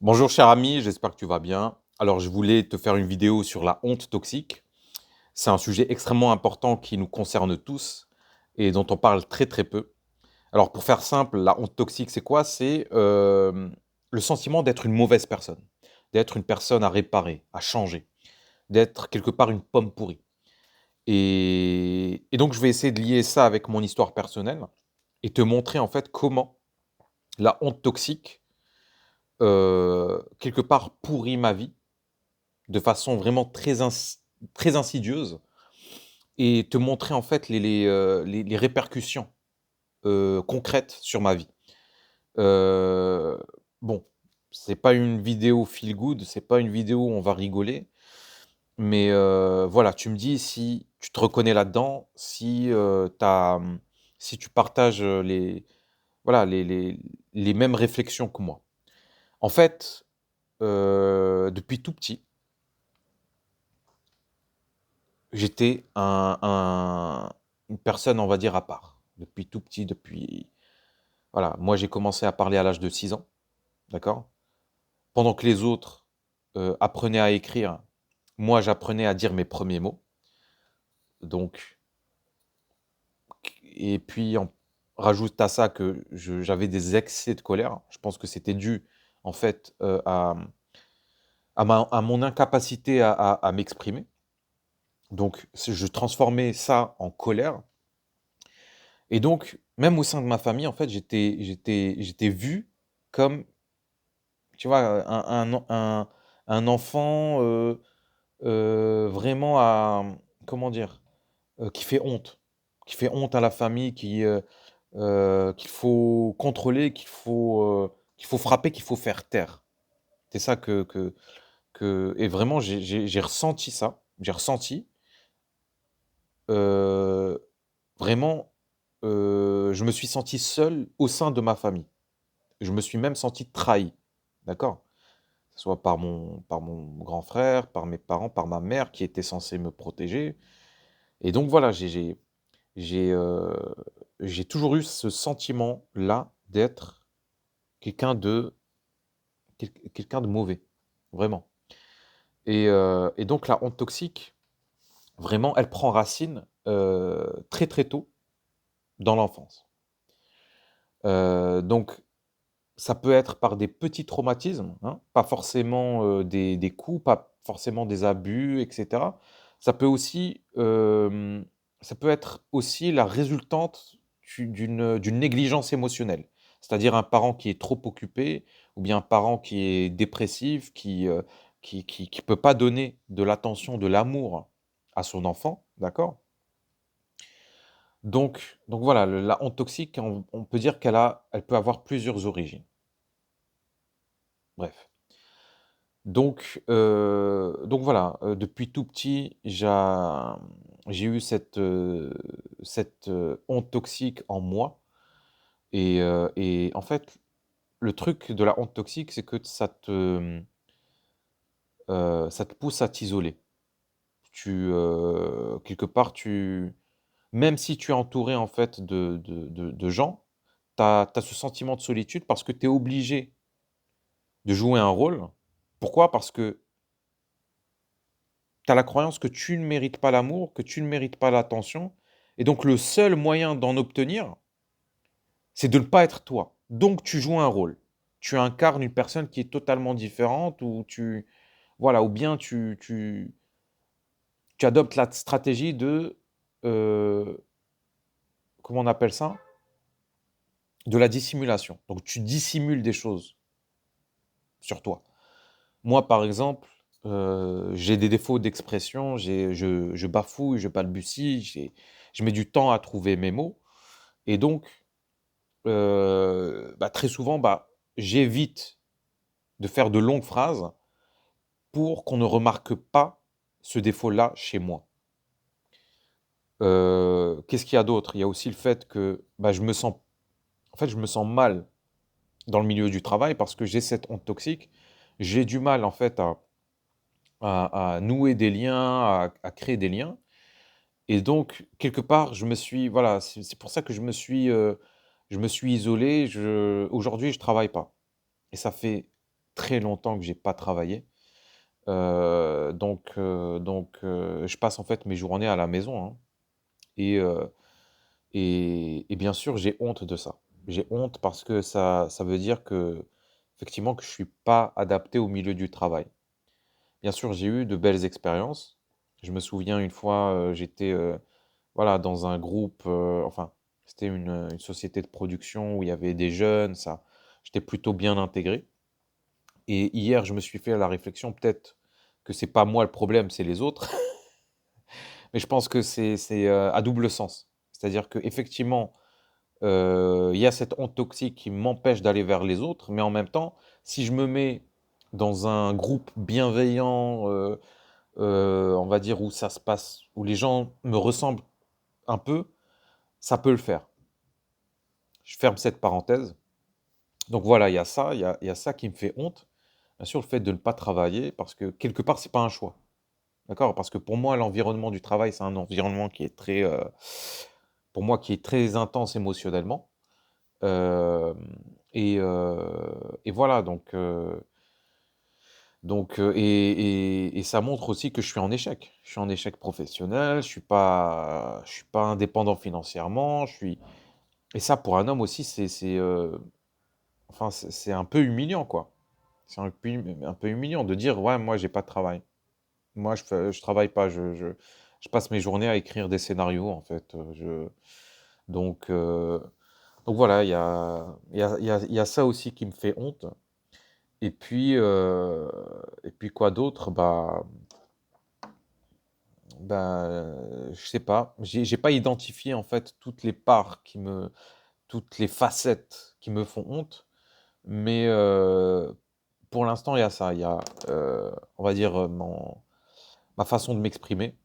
Bonjour cher ami, j'espère que tu vas bien. Alors je voulais te faire une vidéo sur la honte toxique. C'est un sujet extrêmement important qui nous concerne tous et dont on parle très très peu. Alors pour faire simple, la honte toxique c'est quoi? C'est le sentiment d'être une mauvaise personne, d'être une personne à réparer, à changer, d'être quelque part une pomme pourrie. Et donc je vais essayer de lier ça avec mon histoire personnelle et te montrer en fait comment la honte toxique, quelque part pourrit ma vie de façon vraiment très insidieuse et te montrer en fait les répercussions, concrètes sur ma vie. Heu, bon, c'est pas une vidéo feel good, c'est pas une vidéo où on va rigoler, mais voilà, tu me dis si tu te reconnais là-dedans, si, si tu partages, voilà, les mêmes réflexions que moi. En fait, depuis tout petit, j'étais une personne, on va dire, à part. Depuis tout petit, depuis voilà, moi, j'ai commencé à parler à l'âge de 6 ans, d'accord? Pendant que les autres, apprenaient à écrire, moi, j'apprenais à dire mes premiers mots. Donc et puis en rajoute à ça que j'avais des excès de colère. Je pense que c'était dû, en fait, à mon incapacité à m'exprimer. Donc je transformais ça en colère. Et donc, même au sein de ma famille, en fait, j'étais vu comme, tu vois, un enfant, vraiment comment dire? Qui fait honte à la famille, qu'il faut contrôler, qu'il faut frapper, qu'il faut faire taire. C'est ça et vraiment j'ai ressenti ça. J'ai ressenti, heu, vraiment, je me suis senti seul au sein de ma famille. Je me suis même senti trahi, d'accord? Que ce soit par mon grand frère, par mes parents, par ma mère qui était censée me protéger et donc voilà, j'ai, heu, j'ai toujours eu ce sentiment-là d'être quelqu'un de quelqu'un de mauvais, vraiment et donc la honte toxique, vraiment, elle prend racine, très, très tôt dans l'enfance. Donc ça peut être par des petits traumatismes, hein, pas forcément, des coups, pas forcément des abus et cetera. Ça peut aussi, ça peut être aussi la résultante d'une négligence émotionnelle. C'est-à-dire un parent qui est trop occupé ou bien un parent qui est dépressif, qui peut pas donner de l'attention, de l'amour à son enfant, d'accord? Donc voilà, le la honte toxique, on peut dire elle peut avoir plusieurs origines. Bref. Donc voilà, depuis tout petit, j'ai eu cette honte toxique en moi et en fait, le truc de la honte toxique, c'est que ça te pousse à t'isoler. Quelque part, même si tu es entouré, en fait, de gens, tu as ce sentiment de solitude parce que tu es obligé de jouer un rôle. Pourquoi? Parce que tu as la croyance que tu ne mérites pas l'amour, que tu ne mérites pas l'attention et donc le seul moyen d'en obtenir, c'est de ne pas être toi. Donc tu joues un rôle. Tu incarnes une personne qui est totalement différente ou voilà, ou bien tu adoptes la stratégie heu, comment on appelle ça? De la dissimulation. Donc tu dissimules des choses sur toi. Moi, par exemple, j'ai des défauts d'expression, je bafouille, je balbutie, je mets du temps à trouver mes mots et donc bah, très souvent, bah, j'évite de faire de longues phrases pour qu'on ne remarque pas ce défaut-là chez moi. Qu'est-ce qu'il y a d'autre? Il y a aussi le fait que, bah, je me sens mal dans le milieu du travail parce que j'ai cette honte toxique. J'ai du mal en fait à nouer des liens, à créer des liens et donc quelque part, voilà, c'est pour ça que je me suis isolé. Aujourd'hui, je travaille pas et ça fait très longtemps que j'ai pas travaillé. Je passe en fait mes journées à la maison, hein, et heu et bien sûr, j'ai honte de ça. J'ai honte parce que ça veut dire qu'effectivement que je suis pas adapté au milieu du travail. Bien sûr, j'ai eu de belles expériences. Je me souviens une fois, j'étais, voilà, dans un groupe, enfin, c'était une société de production où il y avait des jeunes, ça j'étais plutôt bien intégré. Et hier, je me suis fait la réflexion, peut-être que c'est pas moi le problème, c'est les autres. Mais je pense que c'est à double sens. C'est-à-dire qu'effectivement, il y a cette honte toxique qui m'empêche d'aller vers les autres, mais en même temps, si je me mets dans un groupe bienveillant, on va dire où ça se passe, où les gens me ressemblent un peu, ça peut le faire. Je ferme cette parenthèse. Donc voilà, il y a ça, il y a ça qui me fait honte. Bien sûr, le fait de ne pas travailler parce que quelque part, c'est pas un choix. D'accord? Parce que pour moi, l'environnement du travail, c'est un environnement qui est très, pour moi, qui est très intense émotionnellement. Hem et voilà et ça montre aussi que je suis en échec. Je suis en échec professionnel, je suis pas indépendant financièrement, je suis et ça pour un homme aussi enfin c'est un peu humiliant, quoi. C'est un peu humiliant de dire: «Ouais, moi j'ai pas de travail. Moi je travaille pas, je passe mes journées à écrire des scénarios en fait, je» donc heu, donc voilà, il y a ça aussi qui me fait honte. Et puis quoi d'autre? Je sais pas. J'ai pas identifié en fait toutes les parts toutes les facettes qui me font honte, mais pour l'instant, il y a ça. Il y a, on va dire, ma façon de m'exprimer,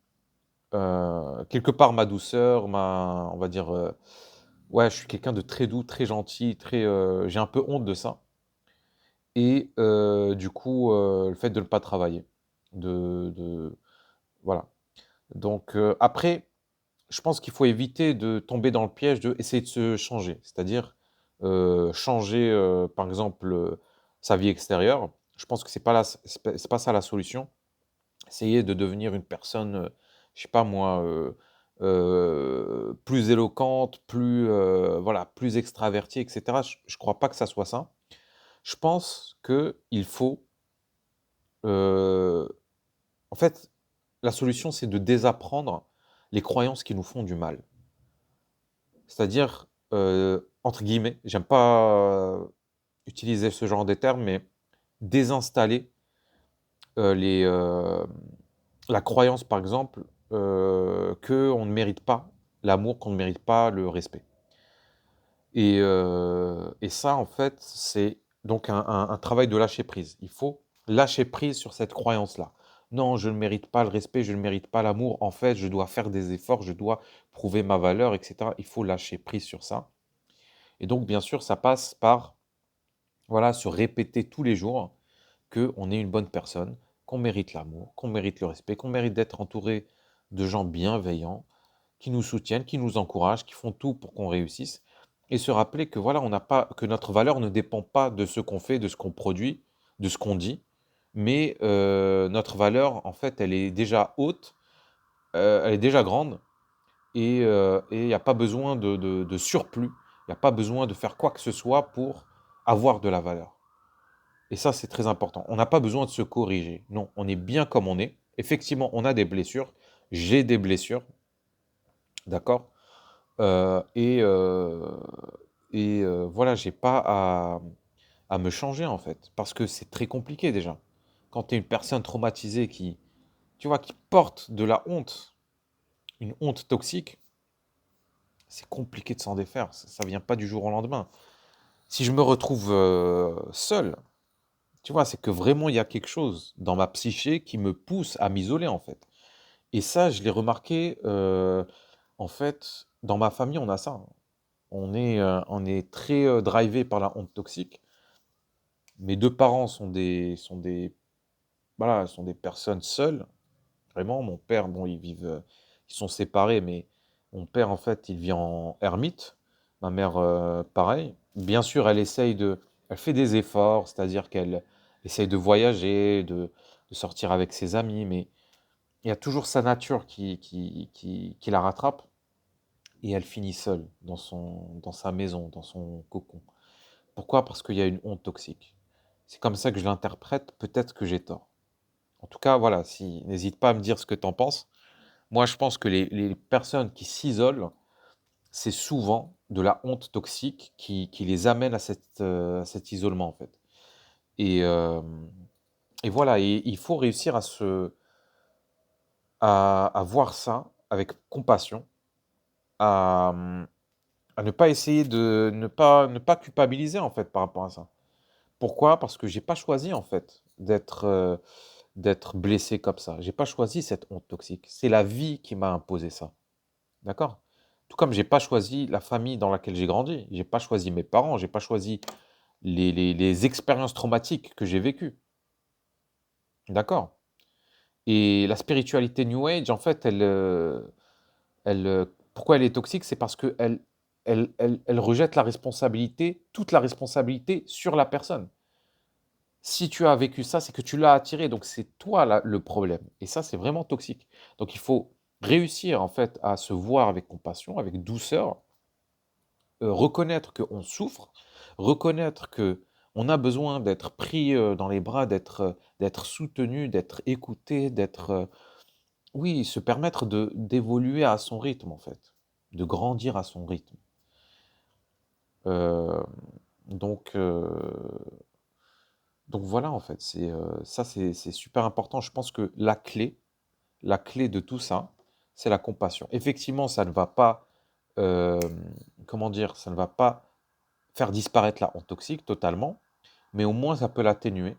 quelque part ma douceur, on va dire, ouais, je suis quelqu'un de très doux, très gentil, j'ai un peu honte de ça. Et du coup, le fait de ne pas travailler, de voilà. Donc après, je pense qu'il faut éviter de tomber dans le piège de essayer de se changer. C'est-à-dire, changer, par exemple, sa vie extérieure. Je pense que c'est pas ça la solution. Essayer de devenir une personne, je sais pas moi, plus éloquente, voilà, plus extravertie et cetera. Je crois pas que ça soit ça. Je pense qu'il faut, heu, en fait, la solution, c'est de désapprendre les croyances qui nous font du mal. C'est-à-dire, entre guillemets, j'aime pas utiliser ce genre de termes, mais désinstaller, les, la croyance, par exemple, qu'on ne mérite pas l'amour, qu'on ne mérite pas le respect. Et ça, en fait, c'est donc un travail de lâcher prise. Il faut lâcher prise sur cette croyance-là. Non, je ne mérite pas le respect, je ne mérite pas l'amour. En fait, je dois faire des efforts, je dois prouver ma valeur, et cetera. Il faut lâcher prise sur ça. Et donc, bien sûr, ça passe par, voilà, se répéter tous les jours qu'on est une bonne personne, qu'on mérite l'amour, qu'on mérite le respect, qu'on mérite d'être entouré de gens bienveillants, qui nous soutiennent, qui nous encouragent, qui font tout pour qu'on réussisse. Et se rappeler que voilà, que notre valeur ne dépend pas de ce qu'on fait, de ce qu'on produit, de ce qu'on dit, mais notre valeur, en fait, elle est déjà haute, elle est déjà grande, et il n'y a pas besoin de surplus, il n'y a pas besoin de faire quoi que ce soit pour avoir de la valeur. Et ça, c'est très important. On n'a pas besoin de se corriger. Non, on est bien comme on est. Effectivement, on a des blessures. J'ai des blessures, d'accord? Heu et heu voilà, j'ai pas à me changer, en fait, parce que c'est très compliqué déjà. Quand tu es une personne traumatisée qui, tu vois, qui porte de la honte, une honte toxique, c'est compliqué de s'en défaire. Ça vient pas du jour au lendemain. Si je me retrouve, seul, tu vois, c'est que vraiment il y a quelque chose dans ma psyché qui me pousse à m'isoler, en fait. Et ça, je l'ai remarqué, en fait, dans ma famille, on a ça, hein. On est très, drivé par la honte toxique. Mes 2 parents sont des voilà, sont des personnes seules, vraiment. Mon père, bon, ils sont séparés, mais mon père, en fait, il vit en ermite. Ma mère, pareil. Bien sûr, elle fait des efforts, c'est-à-dire qu'elle essaye de voyager, de sortir avec ses amis, mais il y a toujours sa nature qui la rattrape et elle finit seule dans sa maison, dans son cocon. Pourquoi? Parce qu'il y a une honte toxique. C'est comme ça que je l'interprète, peut-être que j'ai tort. En tout cas, voilà, si n'hésite pas à me dire ce que tu en penses. Moi, je pense que les personnes qui s'isolent, c'est souvent de la honte toxique qui les amène à cet isolement, en fait. Et et voilà, et il faut réussir à voir ça avec compassion, à, à ne pas essayer de ne pas culpabiliser, en fait, par rapport à ça. Pourquoi? Parce que j'ai pas choisi, en fait, d'être blessé comme ça. J'ai pas choisi cette honte toxique. C'est la vie qui m'a imposé ça, d'accord? Tout comme j'ai pas choisi la famille dans laquelle j'ai grandi. J'ai pas choisi mes parents, j'ai pas choisi les expériences traumatiques que j'ai vécues, d'accord? Et la spiritualité New Age, en fait, pourquoi elle est toxique? C'est parce qu'elle rejette la responsabilité, toute la responsabilité sur la personne. Si tu as vécu ça, c'est que tu l'as attiré, donc c'est toi le problème. Et ça, c'est vraiment toxique. Donc il faut réussir en fait à se voir avec compassion, avec douceur, reconnaître qu'on souffre, reconnaître que on a besoin d'être pris dans les bras, d'être soutenu, d'être écouté, oui, se permettre d'évoluer à son rythme en fait, de grandir à son rythme. Euh, donc, euh, donc voilà en fait, ça c'est super important. Je pense que la clé de tout ça, c'est la compassion. Effectivement, ça ne va pas, comment dire, ça ne va pas faire disparaître la honte toxique totalement, mais au moins ça peut l'atténuer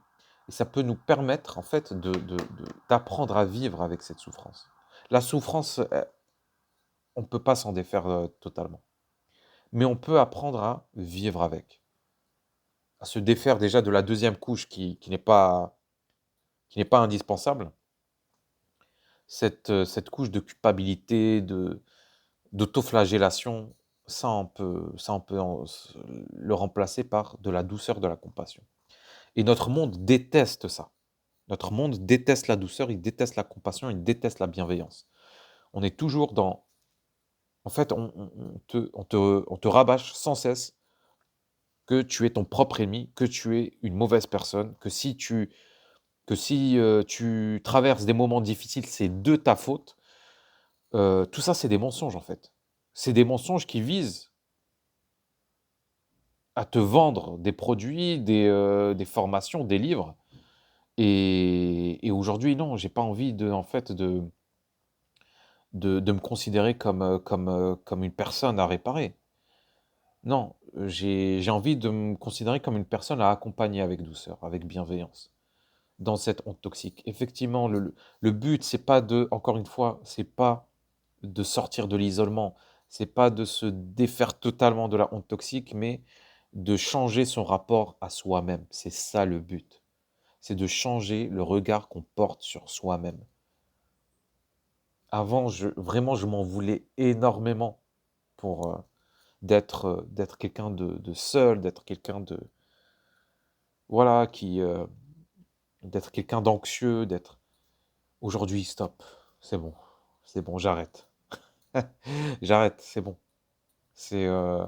et ça peut nous permettre en fait d'apprendre à vivre avec cette souffrance. La souffrance, on ne peut pas s'en défaire totalement, mais on peut apprendre à vivre avec, à se défaire déjà de la deuxième couche qui n'est pas indispensable, cette couche de culpabilité, d'autoflagellation, ça on peut le remplacer par de la douceur, de la compassion. Et notre monde déteste ça. Notre monde déteste la douceur, il déteste la compassion, il déteste la bienveillance. On est toujours dans... En fait, on te rabâche sans cesse que tu es ton propre ennemi, que tu es une mauvaise personne, que si tu traverses des moments difficiles, c'est de ta faute. Tout ça, c'est des mensonges, en fait. C'est des mensonges qui visent à te vendre des produits, des formations, des livres. Et aujourd'hui, non, j'ai pas envie en fait, de me considérer comme une personne à réparer. Non, j'ai envie de me considérer comme une personne à accompagner avec douceur, avec bienveillance, dans cette honte toxique. Effectivement, le but, c'est pas encore une fois, c'est pas de sortir de l'isolement, c'est pas de se défaire totalement de la honte toxique, mais de changer son rapport à soi-même. C'est ça le but. C'est de changer le regard qu'on porte sur soi-même. Avant, vraiment, je m'en voulais énormément pour d'être quelqu'un de seul, d'être quelqu'un voilà, d'être quelqu'un d'anxieux, d'être. Aujourd'hui, stop, c'est bon, j'arrête, j'arrête, c'est bon. C'est euh,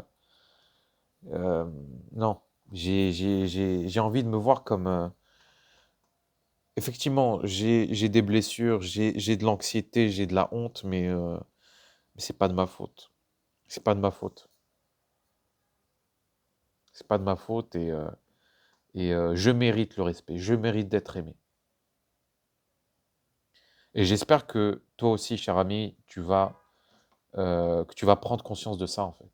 non, j'ai envie de me voir comme effectivement, j'ai des blessures, j'ai de l'anxiété, j'ai de la honte, mais c'est pas de ma faute. C'est pas de ma faute. C'est pas de ma faute et je mérite le respect, je mérite d'être aimé. Et j'espère que toi aussi, cher ami, que tu vas prendre conscience de ça, en fait.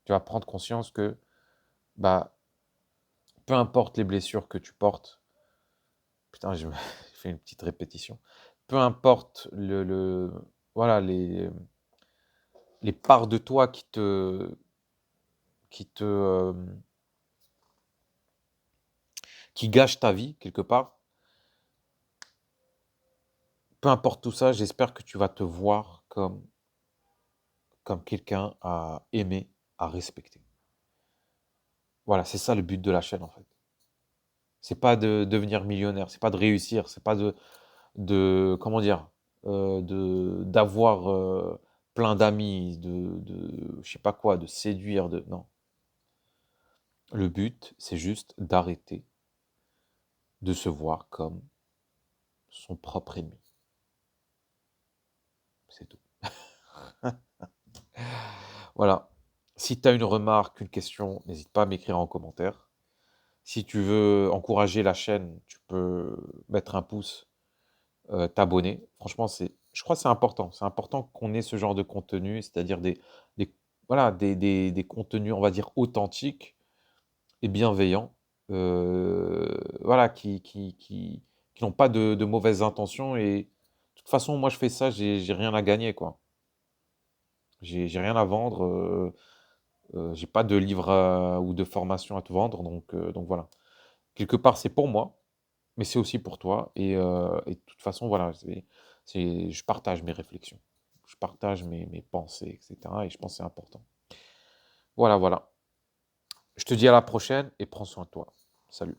Tu vas prendre conscience que, bah, peu importe les blessures que tu portes, putain, j'ai fait une petite répétition. Peu importe voilà, les parts de toi qui te, qui gâchent ta vie, quelque part, peu importe tout ça, j'espère que tu vas te voir comme quelqu'un à aimer, à respecter. Voilà, c'est ça le but de la chaîne, en fait. C'est pas de devenir millionnaire, c'est pas de réussir, c'est pas de comment dire? D'avoir, plein d'amis, je sais pas quoi, de séduire, de non. Le but, c'est juste d'arrêter de se voir comme son propre ennemi. C'est tout. Voilà. Si tu as une remarque, une question, n'hésite pas à m'écrire en commentaire. Si tu veux encourager la chaîne, tu peux mettre un pouce, t'abonner. Franchement, je crois que c'est important. C'est important qu'on ait ce genre de contenu, c'est-à-dire des voilà, des contenus, on va dire, authentiques et bienveillants, voilà, qui n'ont pas de mauvaises intentions et de toute façon, moi, je fais ça, j'ai rien à gagner, quoi. J'ai rien à vendre, j'ai pas de livre ou de formation à te vendre, donc voilà. Quelque part, c'est pour moi, mais c'est aussi pour toi et de toute façon, voilà, je partage mes réflexions. Je partage mes pensées et cetera et je pense que c'est important. Voilà, voilà. Je te dis à la prochaine et prends soin de toi. Salut.